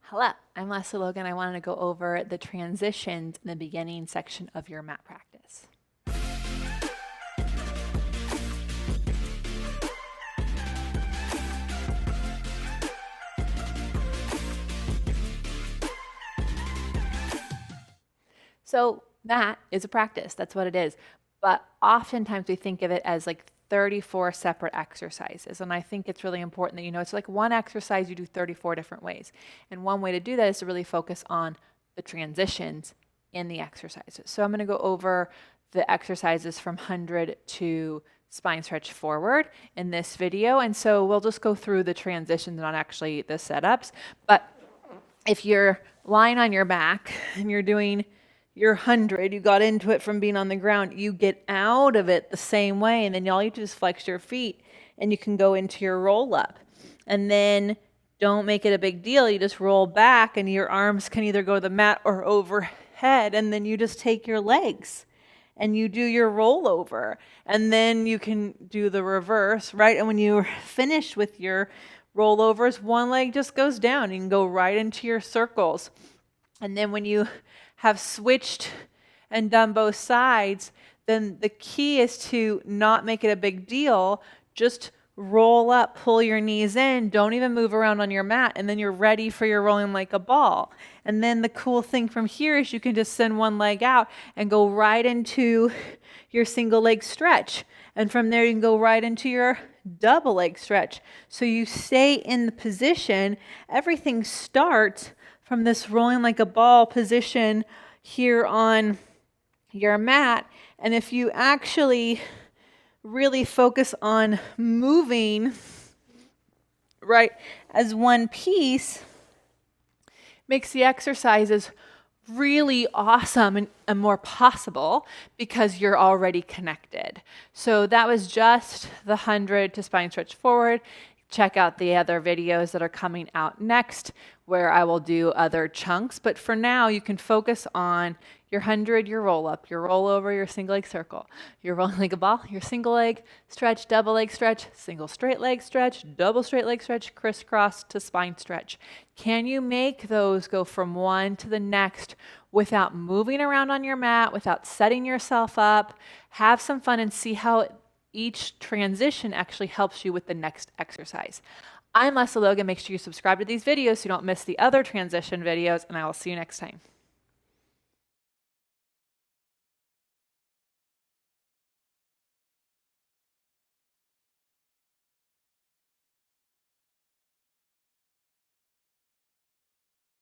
Hello, I'm Lesley Logan. I wanted to go over the transitions in the beginning section of your mat practice. So that is a practice. That's what it is. But oftentimes we think of it as like 34 separate exercises. And I think it's really important that you know it's like one exercise you do 34 different ways. And one way to do that is to really focus on the transitions in the exercises. So I'm going to go over the exercises from 100 to spine stretch forward in this video. And so we'll just go through the transitions, not actually the setups. But if you're lying on your back and you're doing your 100, you got into it from being on the ground, you get out of it the same way, and then all you do is flex your feet and you can go into your roll up. And then don't make it a big deal. You just roll back and your arms can either go to the mat or overhead, and then you just take your legs and you do your rollover, and then you can do the reverse, right? And when you're finished with your rollovers, one leg just goes down. You can go right into your circles. And then when you have switched and done both sides, then the key is to not make it a big deal. Just roll up, pull your knees in, don't even move around on your mat, and then you're ready for your rolling like a ball. And then the cool thing from here is you can just send one leg out and go right into your single leg stretch. And from there you can go right into your double leg stretch. So you stay in the position. Everything starts from this rolling like a ball position here on your mat. And if you actually really focus on moving right as one piece, makes the exercises really awesome and more possible because you're already connected. So that was just the 100 to spine stretch forward. Check out the other videos that are coming out next where I will do other chunks. But for now, you can focus on your 100, your roll up, your roll over, your single leg circle, your rolling like a ball, your single leg stretch, double leg stretch, single straight leg stretch, double straight leg stretch, crisscross to spine stretch. Can you make those go from one to the next without moving around on your mat, without setting yourself up? Have some fun and see how each transition actually helps you with the next exercise. I'm Lesley Logan. Make sure you subscribe to these videos so you don't miss the other transition videos, and I will see you next time.